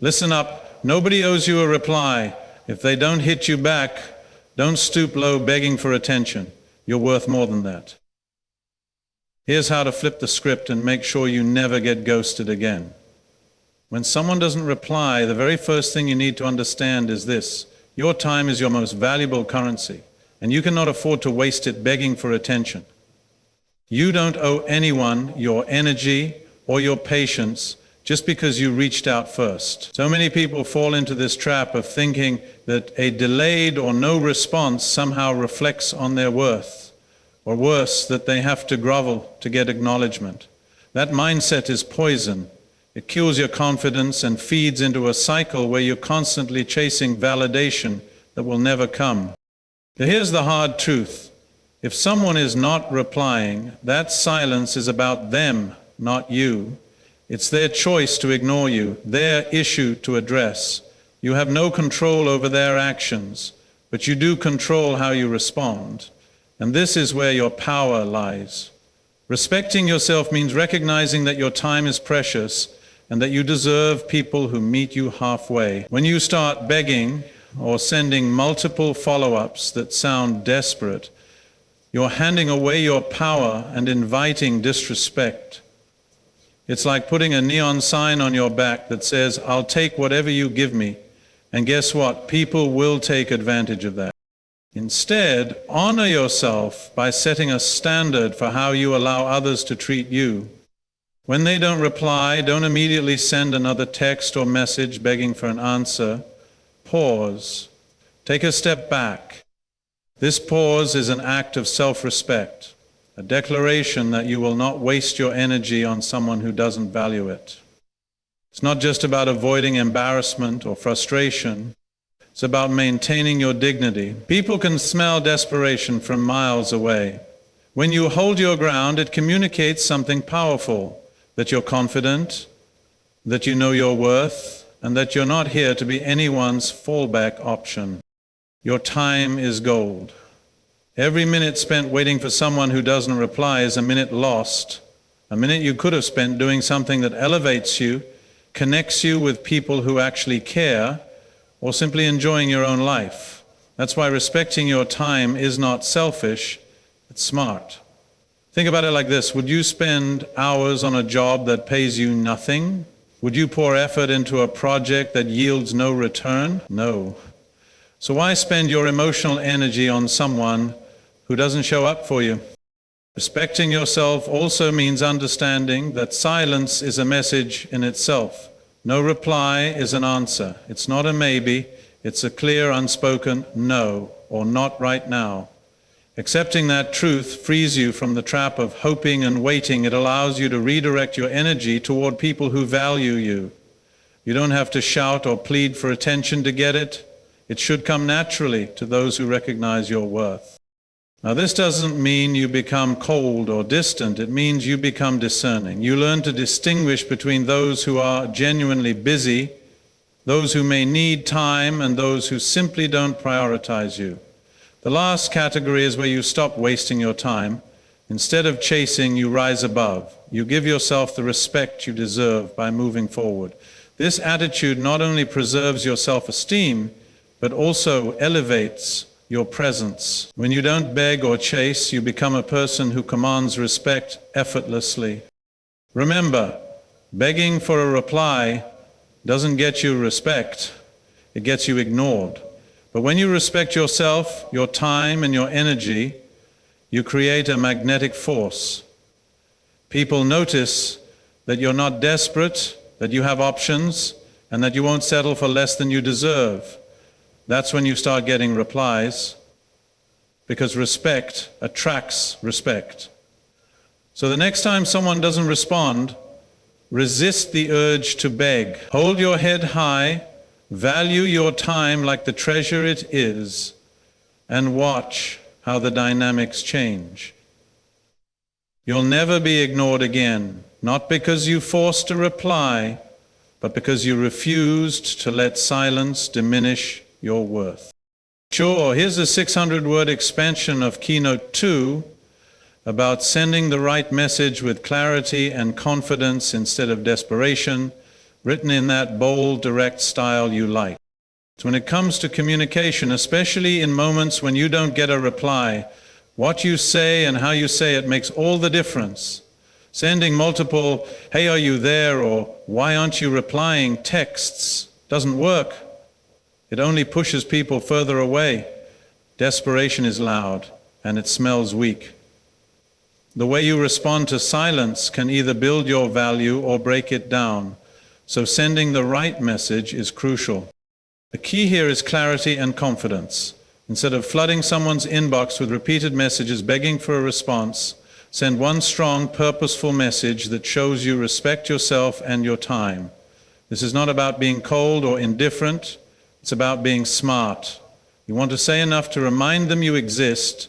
Listen up. Nobody owes you a reply. If they don't hit you back, don't stoop low begging for attention. You're worth more than that. Here's how to flip the script and make sure you never get ghosted again. When someone doesn't reply, the very first thing you need to understand is this: your time is your most valuable currency, and you cannot afford to waste it begging for attention. You don't owe anyone your energy or your patience just because you reached out first. So many people fall into this trap of thinking that a delayed or no response somehow reflects on their worth, or worse, that they have to grovel to get acknowledgement. That mindset is poison. It kills your confidence and feeds into a cycle where you're constantly chasing validation that will never come. Now, here's the hard truth. If someone is not replying, that silence is about them, not you. It's their choice to ignore you, their issue to address. You have no control over their actions, but you do control how you respond. And this is where your power lies. Respecting yourself means recognizing that your time is precious and that you deserve people who meet you halfway. When you start begging or sending multiple follow-ups that sound desperate, you're handing away your power and inviting disrespect. It's like putting a neon sign on your back that says, "I'll take whatever you give me." And guess what? People will take advantage of that. Instead, honor yourself by setting a standard for how you allow others to treat you. When they don't reply, don't immediately send another text or message begging for an answer. Pause. Take a step back. This pause is an act of self-respect, a declaration that you will not waste your energy on someone who doesn't value it. It's not just about avoiding embarrassment or frustration. It's about maintaining your dignity. People can smell desperation from miles away. When you hold your ground, it communicates something powerful, that you're confident, that you know your worth, and that you're not here to be anyone's fallback option. Your time is gold. Every minute spent waiting for someone who doesn't reply is a minute lost, a minute you could have spent doing something that elevates you, connects you with people who actually care, or simply enjoying your own life. That's why respecting your time is not selfish, it's smart. Think about it like this: would you spend hours on a job that pays you nothing? Would you pour effort into a project that yields no return? No. So why spend your emotional energy on someone who doesn't show up for you? Respecting yourself also means understanding that silence is a message in itself. No reply is an answer. It's not a maybe, it's a clear, unspoken no, or not right now. Accepting that truth frees you from the trap of hoping and waiting. It allows you to redirect your energy toward people who value you. You don't have to shout or plead for attention to get it. It should come naturally to those who recognize your worth. Now, this doesn't mean you become cold or distant. It means you become discerning. You learn to distinguish between those who are genuinely busy, those who may need time, and those who simply don't prioritize you. The last category is where you stop wasting your time. Instead of chasing, you rise above. You give yourself the respect you deserve by moving forward. This attitude not only preserves your self-esteem, but also elevates your presence. When you don't beg or chase, you become a person who commands respect effortlessly. Remember, begging for a reply doesn't get you respect, it gets you ignored. But when you respect yourself, your time, and your energy, you create a magnetic force. People notice that you're not desperate, that you have options, and that you won't settle for less than you deserve. That's when you start getting replies, because respect attracts respect. So the next time someone doesn't respond, resist the urge to beg. Hold your head high, value your time like the treasure it is, and watch how the dynamics change. You'll never be ignored again, not because you forced a reply, but because you refused to let silence diminish your worth. Sure, here's a 600-word expansion of Keynote 2 about sending the right message with clarity and confidence instead of desperation, written in that bold, direct style you like. So when it comes to communication, especially in moments when you don't get a reply, what you say and how you say it makes all the difference. Sending multiple, "Hey, are you there?" or "Why aren't you replying?" texts doesn't work. It only pushes people further away. Desperation is loud, and it smells weak. The way you respond to silence can either build your value or break it down. So sending the right message is crucial. The key here is clarity and confidence. Instead of flooding someone's inbox with repeated messages begging for a response, send one strong, purposeful message that shows you respect yourself and your time. This is not about being cold or indifferent. It's about being smart. You want to say enough to remind them you exist,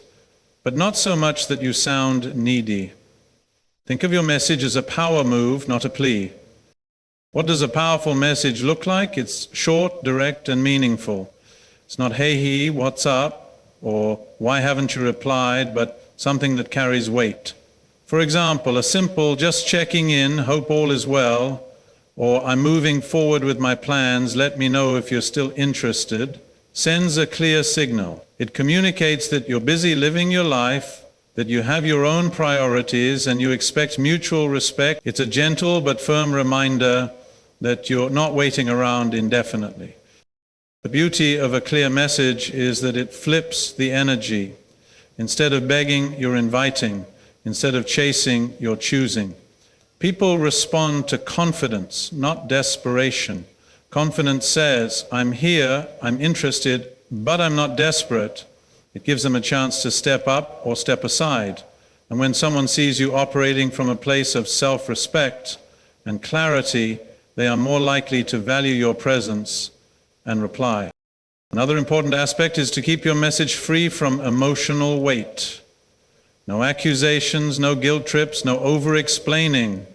but not so much that you sound needy. Think of your message as a power move, not a plea. What does a powerful message look like? It's short, direct, and meaningful. It's not, "Hey, what's up?" or "Why haven't you replied?" but something that carries weight. For example, a simple "just checking in, hope all is well," or "I'm moving forward with my plans, let me know if you're still interested," sends a clear signal. It communicates that you're busy living your life, that you have your own priorities, and you expect mutual respect. It's a gentle but firm reminder that you're not waiting around indefinitely. The beauty of a clear message is that it flips the energy. Instead of begging, you're inviting. Instead of chasing, you're choosing. People respond to confidence, not desperation. Confidence says, "I'm here, I'm interested, but I'm not desperate." It gives them a chance to step up or step aside. And when someone sees you operating from a place of self-respect and clarity, they are more likely to value your presence and reply. Another important aspect is to keep your message free from emotional weight. No accusations, no guilt trips, no over-explaining.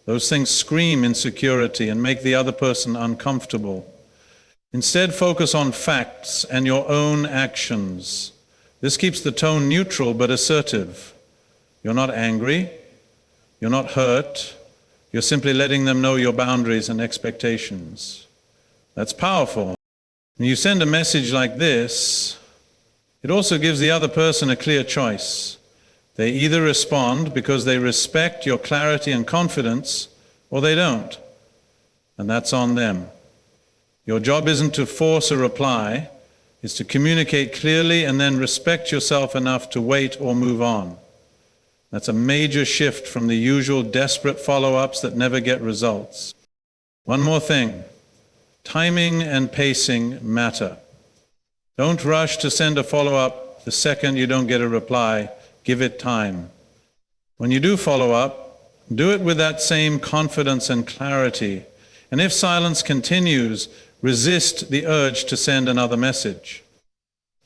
Those things scream insecurity and make the other person uncomfortable. Instead, focus on facts and your own actions. This keeps the tone neutral but assertive. You're not angry, you're not hurt, you're simply letting them know your boundaries and expectations. That's powerful. When you send a message like this, it also gives the other person a clear choice. They either respond because they respect your clarity and confidence, or they don't. And that's on them. Your job isn't to force a reply, it's to communicate clearly and then respect yourself enough to wait or move on. That's a major shift from the usual desperate follow-ups that never get results. One more thing. Timing and pacing matter. Don't rush to send a follow-up the second you don't get a reply. Give it time. When you do follow up, do it with that same confidence and clarity. And if silence continues, resist the urge to send another message.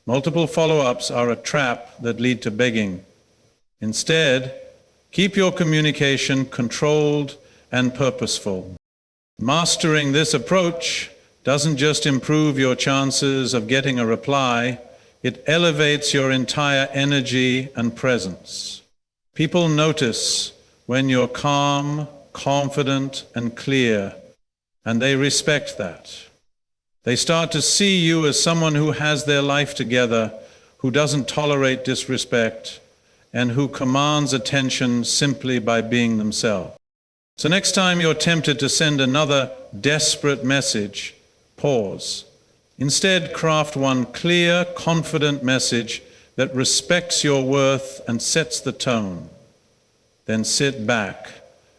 Multiple follow-ups are a trap that lead to begging. Instead, keep your communication controlled and purposeful. Mastering this approach doesn't just improve your chances of getting a reply, it elevates your entire energy and presence. People notice when you're calm, confident, and clear, and they respect that. They start to see you as someone who has their life together, who doesn't tolerate disrespect, and who commands attention simply by being themselves. So next time you're tempted to send another desperate message, pause. Instead, craft one clear, confident message that respects your worth and sets the tone. Then sit back,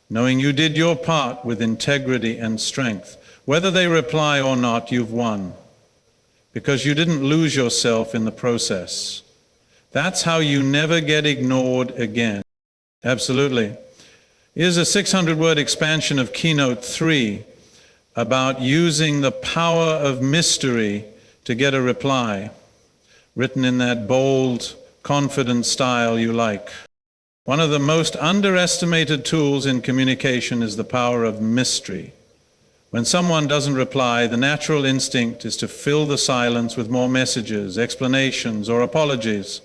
knowing you did your part with integrity and strength. Whether they reply or not, you've won, because you didn't lose yourself in the process. That's how you never get ignored again. Absolutely. Here's a 600-word expansion of Keynote 3 about using the power of mystery to get a reply, written in that bold, confident style you like. One of the most underestimated tools in communication is the power of mystery. When someone doesn't reply, the natural instinct is to fill the silence with more messages, explanations, or apologies.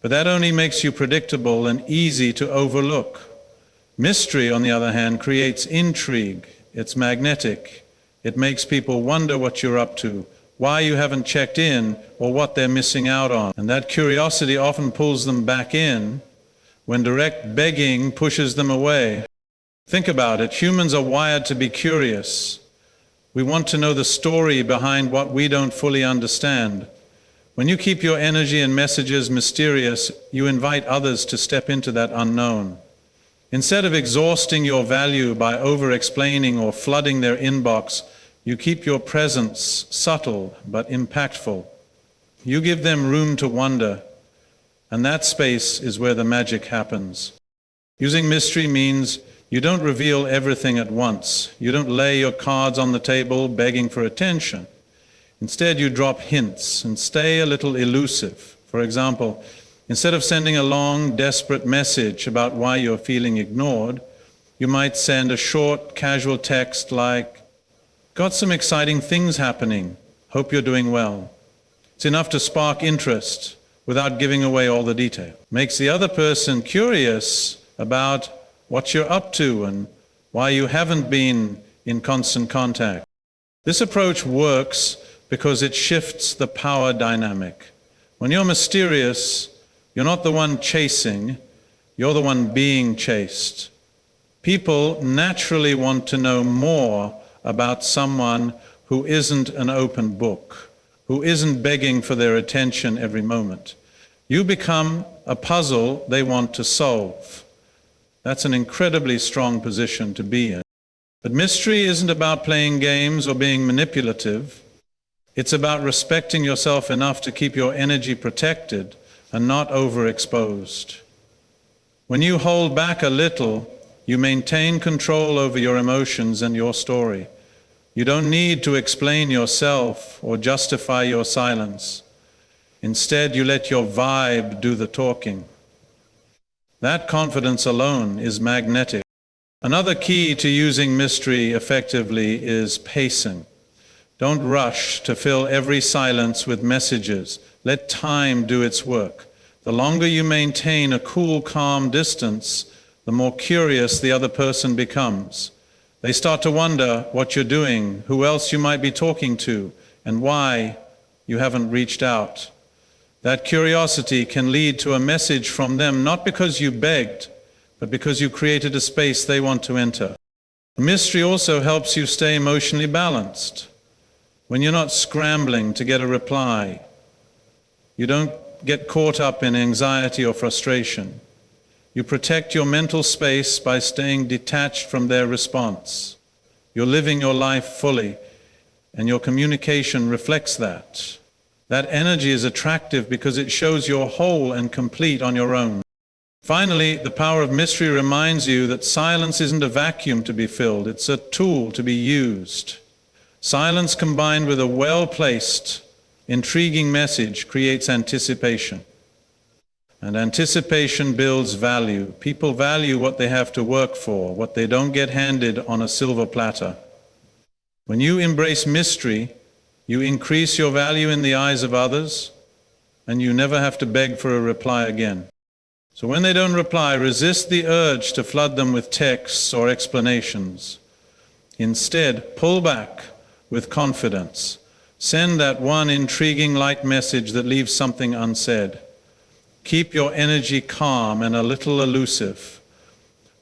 But that only makes you predictable and easy to overlook. Mystery, on the other hand, creates intrigue. It's magnetic. It makes people wonder what you're up to, why you haven't checked in, or what they're missing out on. And that curiosity often pulls them back in when direct begging pushes them away. Think about it. Humans are wired to be curious. We want to know the story behind what we don't fully understand. When you keep your energy and messages mysterious, you invite others to step into that unknown. Instead of exhausting your value by over-explaining or flooding their inbox, you keep your presence subtle but impactful. You give them room to wonder, and that space is where the magic happens. Using mystery means you don't reveal everything at once. You don't lay your cards on the table begging for attention. Instead, you drop hints and stay a little elusive. For example, instead of sending a long, desperate message about why you're feeling ignored, you might send a short, casual text like, "Got some exciting things happening. Hope you're doing well." It's enough to spark interest without giving away all the detail. Makes the other person curious about what you're up to and why you haven't been in constant contact. This approach works because it shifts the power dynamic. When you're mysterious, you're not the one chasing, you're the one being chased. People naturally want to know more about someone who isn't an open book, who isn't begging for their attention every moment. You become a puzzle they want to solve. That's an incredibly strong position to be in. But mystery isn't about playing games or being manipulative. It's about respecting yourself enough to keep your energy protected and not overexposed. When you hold back a little, you maintain control over your emotions and your story. You don't need to explain yourself or justify your silence. Instead, you let your vibe do the talking. That confidence alone is magnetic. Another key to using mystery effectively is pacing. Don't rush to fill every silence with messages. Let time do its work. The longer you maintain a cool, calm distance, the more curious the other person becomes. They start to wonder what you're doing, who else you might be talking to, and why you haven't reached out. That curiosity can lead to a message from them, not because you begged, but because you created a space they want to enter. Mystery also helps you stay emotionally balanced. When you're not scrambling to get a reply, you don't get caught up in anxiety or frustration. You protect your mental space by staying detached from their response. You're living your life fully, and your communication reflects that. That energy is attractive because it shows you're whole and complete on your own. Finally, the power of mystery reminds you that silence isn't a vacuum to be filled, it's a tool to be used. Silence combined with a well-placed, intriguing message creates anticipation. And anticipation builds value. People value what they have to work for, what they don't get handed on a silver platter. When you embrace mystery, you increase your value in the eyes of others, and you never have to beg for a reply again. So when they don't reply, resist the urge to flood them with texts or explanations. Instead, pull back with confidence. Send that one intriguing light message that leaves something unsaid. Keep your energy calm and a little elusive.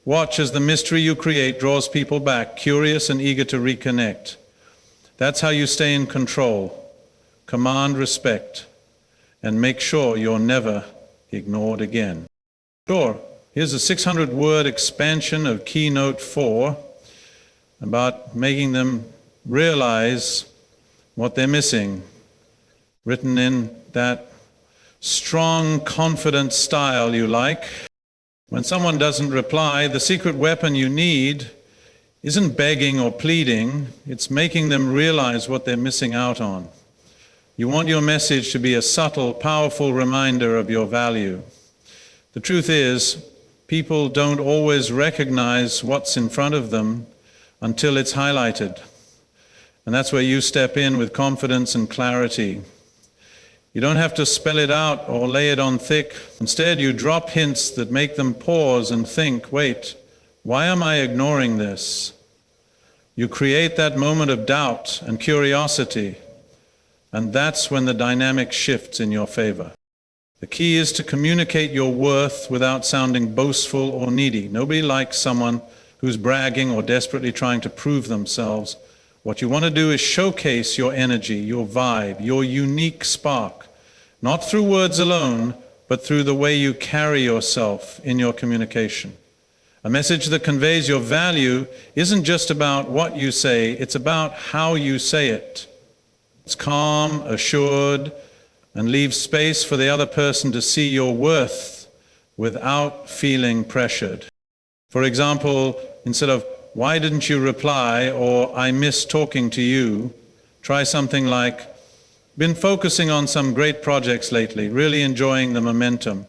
Watch as the mystery you create draws people back, curious and eager to reconnect. That's how you stay in control, command respect, and make sure you're never ignored again. Sure, here's a 600-word expansion of Keynote 4 about making them realize what they're missing, written in that strong, confident style you like. When someone doesn't reply, the secret weapon you need isn't begging or pleading, it's making them realize what they're missing out on. You want your message to be a subtle, powerful reminder of your value. The truth is, people don't always recognize what's in front of them until it's highlighted. And that's where you step in with confidence and clarity. You don't have to spell it out or lay it on thick. Instead, you drop hints that make them pause and think, wait, why am I ignoring this? You create that moment of doubt and curiosity, and that's when the dynamic shifts in your favor. The key is to communicate your worth without sounding boastful or needy. Nobody likes someone who's bragging or desperately trying to prove themselves. What you want to do is showcase your energy, your vibe, your unique spark, not through words alone, but through the way you carry yourself in your communication. A message that conveys your value isn't just about what you say, it's about how you say it. It's calm, assured, and leaves space for the other person to see your worth without feeling pressured. For example, instead of, "Why didn't you reply?" or "I miss talking to you," try something like, "Been focusing on some great projects lately, really enjoying the momentum.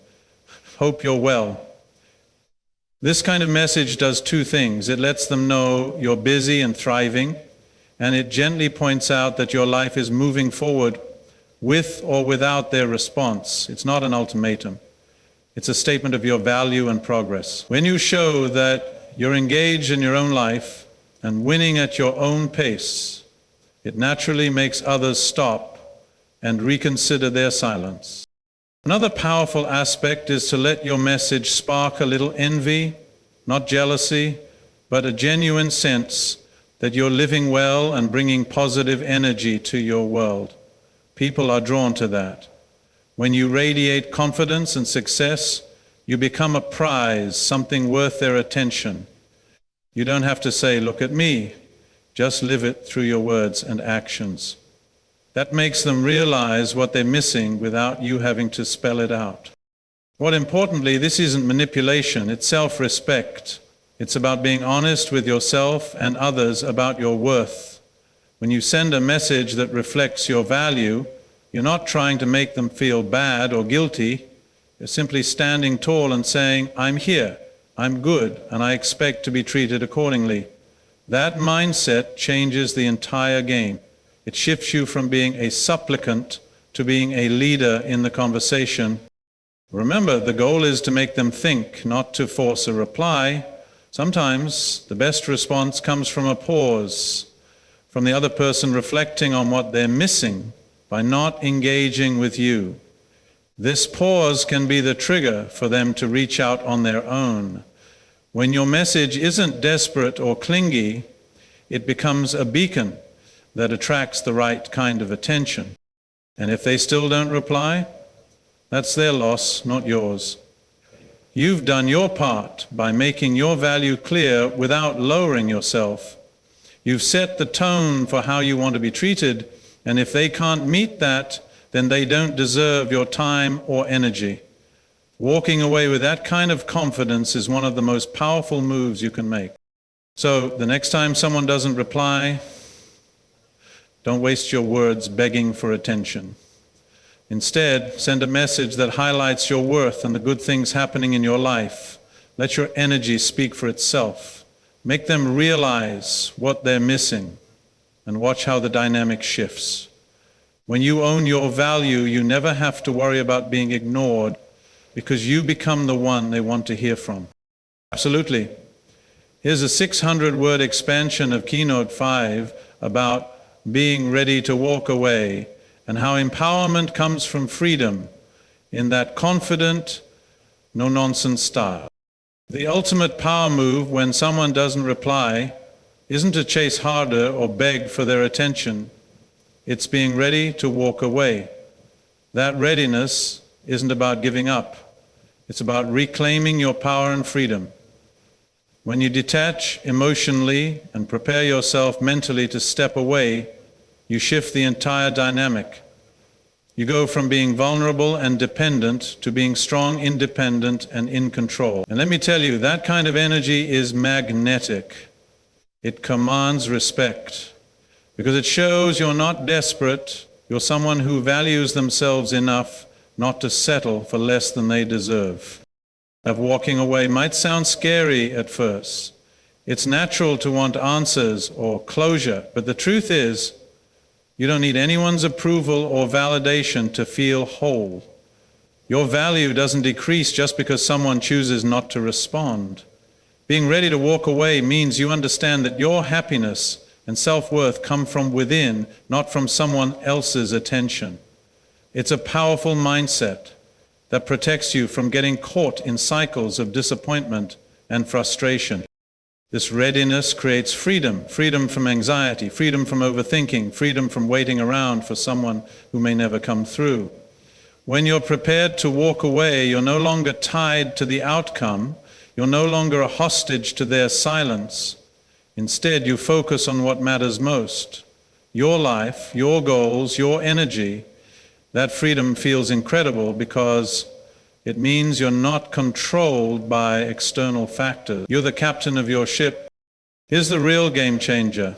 Hope you're well." This kind of message does two things. It lets them know you're busy and thriving, and it gently points out that your life is moving forward with or without their response. It's not an ultimatum. It's a statement of your value and progress. When you show that you're engaged in your own life and winning at your own pace, it naturally makes others stop and reconsider their silence. Another powerful aspect is to let your message spark a little envy, not jealousy, but a genuine sense that you're living well and bringing positive energy to your world. People are drawn to that. When you radiate confidence and success, you become a prize, something worth their attention. You don't have to say, "Look at me." Just live it through your words and actions. That makes them realize what they're missing without you having to spell it out. More importantly, this isn't manipulation, it's self-respect. It's about being honest with yourself and others about your worth. When you send a message that reflects your value, you're not trying to make them feel bad or guilty. You're simply standing tall and saying, "I'm here, I'm good, and I expect to be treated accordingly." That mindset changes the entire game. It shifts you from being a supplicant to being a leader in the conversation. Remember, the goal is to make them think, not to force a reply. Sometimes the best response comes from a pause, from the other person reflecting on what they're missing by not engaging with you. This pause can be the trigger for them to reach out on their own. When your message isn't desperate or clingy, it becomes a beacon that attracts the right kind of attention. And if they still don't reply, that's their loss, not yours. You've done your part by making your value clear without lowering yourself. You've set the tone for how you want to be treated, and if they can't meet that, then they don't deserve your time or energy. Walking away with that kind of confidence is one of the most powerful moves you can make. So the next time someone doesn't reply, don't waste your words begging for attention. Instead, send a message that highlights your worth and the good things happening in your life. Let your energy speak for itself. Make them realize what they're missing and watch how the dynamic shifts. When you own your value, you never have to worry about being ignored because you become the one they want to hear from. Absolutely. Here's a 600-word expansion of Keynote 5 about being ready to walk away and how empowerment comes from freedom in that confident, no-nonsense style. The ultimate power move when someone doesn't reply isn't to chase harder or beg for their attention. It's being ready to walk away. That readiness isn't about giving up. It's about reclaiming your power and freedom. When you detach emotionally and prepare yourself mentally to step away, you shift the entire dynamic. You go from being vulnerable and dependent to being strong, independent, and in control. And let me tell you, that kind of energy is magnetic. It commands respect because it shows you're not desperate. You're someone who values themselves enough not to settle for less than they deserve. That walking away might sound scary at first. It's natural to want answers or closure, but the truth is, you don't need anyone's approval or validation to feel whole. Your value doesn't decrease just because someone chooses not to respond. Being ready to walk away means you understand that your happiness and self-worth come from within, not from someone else's attention. It's a powerful mindset that protects you from getting caught in cycles of disappointment and frustration. This readiness creates freedom, freedom from anxiety, freedom from overthinking, freedom from waiting around for someone who may never come through. When you're prepared to walk away, you're no longer tied to the outcome, you're no longer a hostage to their silence. Instead, you focus on what matters most. Your life, your goals, your energy. That freedom feels incredible because it means you're not controlled by external factors. You're the captain of your ship. Here's the real game changer.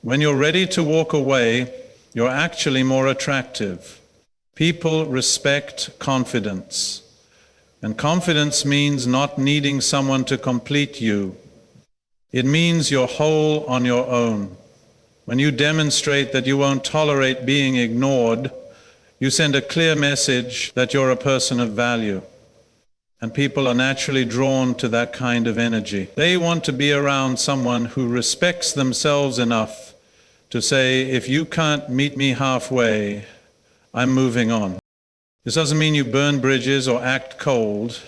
When you're ready to walk away, you're actually more attractive. People respect confidence. And confidence means not needing someone to complete you. It means you're whole on your own. When you demonstrate that you won't tolerate being ignored, you send a clear message that you're a person of value. And people are naturally drawn to that kind of energy. They want to be around someone who respects themselves enough to say, if you can't meet me halfway, I'm moving on. This doesn't mean you burn bridges or act cold.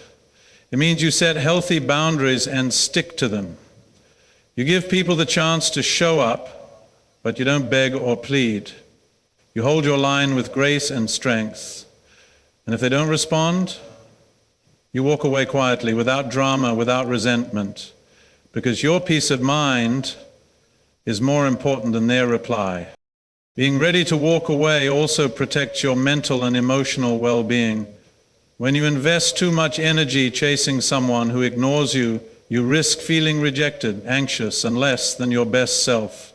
It means you set healthy boundaries and stick to them. You give people the chance to show up, but you don't beg or plead. You hold your line with grace and strength. And if they don't respond, you walk away quietly, without drama, without resentment, because your peace of mind is more important than their reply. Being ready to walk away also protects your mental and emotional well-being. When you invest too much energy chasing someone who ignores you, you risk feeling rejected, anxious, and less than your best self.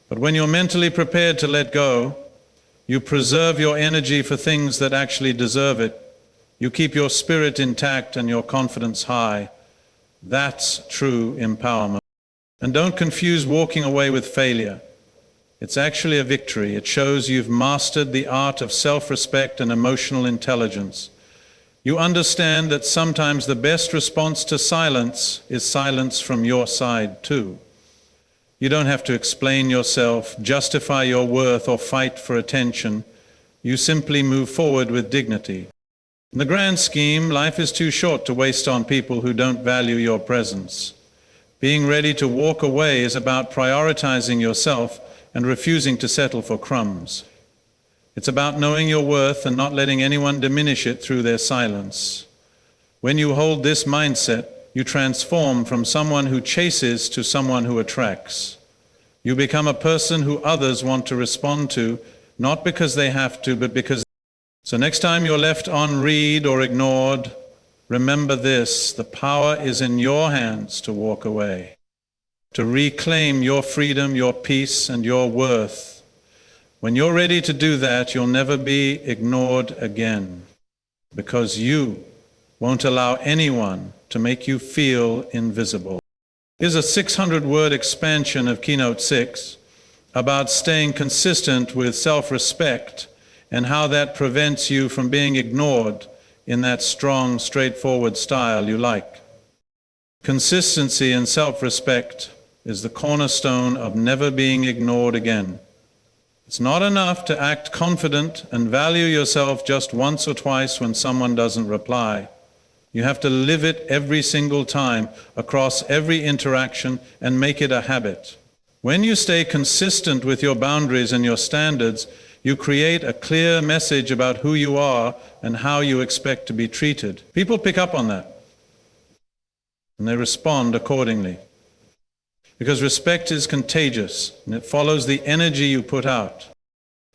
But when you're mentally prepared to let go, you preserve your energy for things that actually deserve it. You keep your spirit intact and your confidence high. That's true empowerment. And don't confuse walking away with failure. It's actually a victory. It shows you've mastered the art of self-respect and emotional intelligence. You understand that sometimes the best response to silence is silence from your side too. You don't have to explain yourself, justify your worth, or fight for attention. You simply move forward with dignity. In the grand scheme, life is too short to waste on people who don't value your presence. Being ready to walk away is about prioritizing yourself and refusing to settle for crumbs. It's about knowing your worth and not letting anyone diminish it through their silence. When you hold this mindset, you transform from someone who chases to someone who attracts. You become a person who others want to respond to, not because they have to, but because. So next time you're left on read or ignored, remember this: the power is in your hands to walk away, to reclaim your freedom, your peace, and your worth. When you're ready to do that, you'll never be ignored again, because you won't allow anyone to make you feel invisible. Here's a 600-word expansion of Keynote 6 about staying consistent with self-respect and how that prevents you from being ignored in that strong, straightforward style you like. Consistency and self-respect is the cornerstone of never being ignored again. It's not enough to act confident and value yourself just once or twice when someone doesn't reply. You have to live it every single time, across every interaction, and make it a habit. When you stay consistent with your boundaries and your standards, you create a clear message about who you are and how you expect to be treated. People pick up on that, and they respond accordingly. Because respect is contagious, and it follows the energy you put out.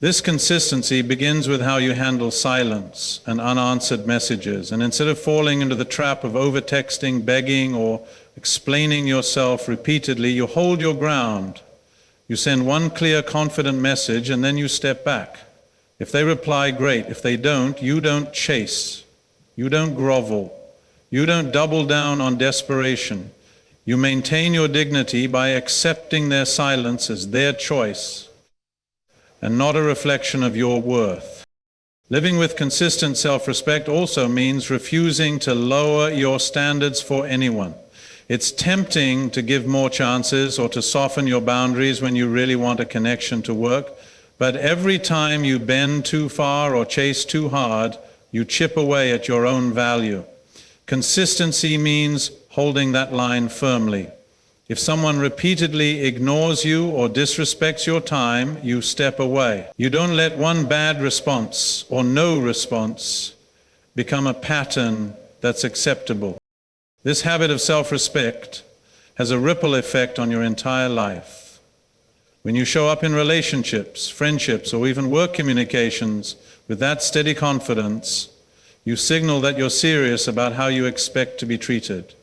This consistency begins with how you handle silence and unanswered messages. And instead of falling into the trap of over-texting, begging, or explaining yourself repeatedly, you hold your ground. You send one clear, confident message, and then you step back. If they reply, great. If they don't, you don't chase. You don't grovel. You don't double down on desperation. You maintain your dignity by accepting their silence as their choice and not a reflection of your worth. Living with consistent self-respect also means refusing to lower your standards for anyone. It's tempting to give more chances or to soften your boundaries when you really want a connection to work, but every time you bend too far or chase too hard, you chip away at your own value. Consistency means holding that line firmly. If someone repeatedly ignores you or disrespects your time, you step away. You don't let one bad response or no response become a pattern that's acceptable. This habit of self-respect has a ripple effect on your entire life. When you show up in relationships, friendships, or even work communications with that steady confidence, you signal that you're serious about how you expect to be treated.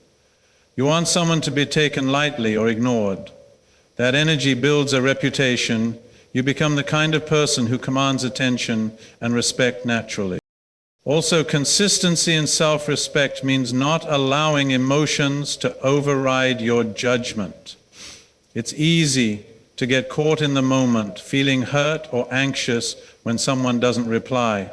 You want someone to be taken lightly or ignored. That energy builds a reputation. You become the kind of person who commands attention and respect naturally. Also, consistency and self-respect means not allowing emotions to override your judgment. It's easy to get caught in the moment, feeling hurt or anxious when someone doesn't reply.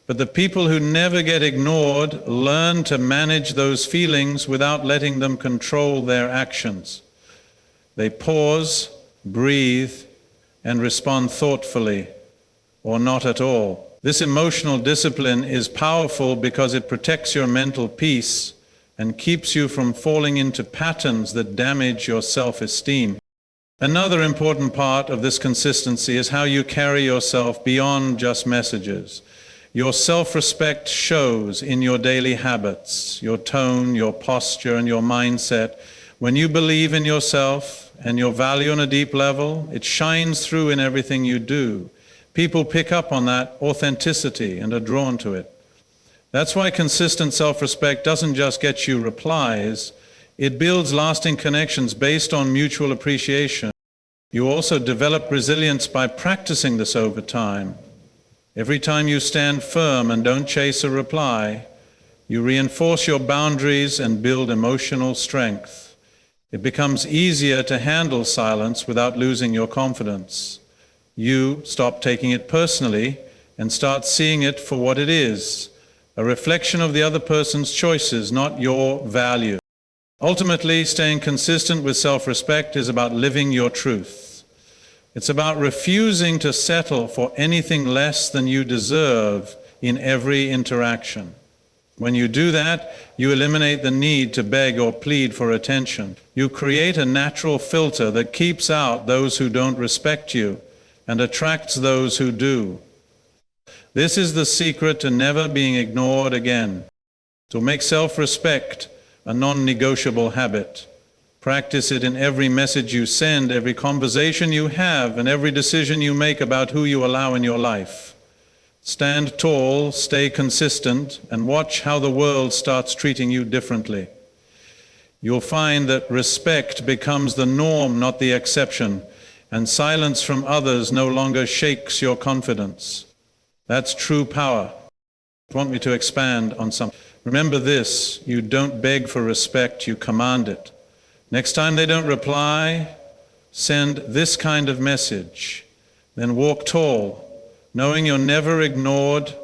But the people who never get ignored learn to manage those feelings without letting them control their actions. They pause, breathe, and respond thoughtfully, or not at all. This emotional discipline is powerful because it protects your mental peace and keeps you from falling into patterns that damage your self-esteem. Another important part of this consistency is how you carry yourself beyond just messages. Your self-respect shows in your daily habits, your tone, your posture, and your mindset. When you believe in yourself and your value on a deep level, it shines through in everything you do. People pick up on that authenticity and are drawn to it. That's why consistent self-respect doesn't just get you replies, it builds lasting connections based on mutual appreciation. You also develop resilience by practicing this over time. Every time you stand firm and don't chase a reply, you reinforce your boundaries and build emotional strength. It becomes easier to handle silence without losing your confidence. You stop taking it personally and start seeing it for what it is, a reflection of the other person's choices, not your value. Ultimately, staying consistent with self-respect is about living your truth. It's about refusing to settle for anything less than you deserve in every interaction. When you do that, you eliminate the need to beg or plead for attention. You create a natural filter that keeps out those who don't respect you and attracts those who do. This is the secret to never being ignored again. To make self-respect a non-negotiable habit. Practice it in every message you send, every conversation you have, and every decision you make about who you allow in your life. Stand tall, stay consistent, and watch how the world starts treating you differently. You'll find that respect becomes the norm, not the exception, and silence from others no longer shakes your confidence. That's true power. Want me to expand on something? Remember this, you don't beg for respect, you command it. Next time they don't reply, send this kind of message. Then walk tall, knowing you're never ignored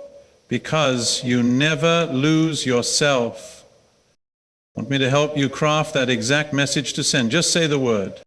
because you never lose yourself. Want me to help you craft that exact message to send? Just say the word.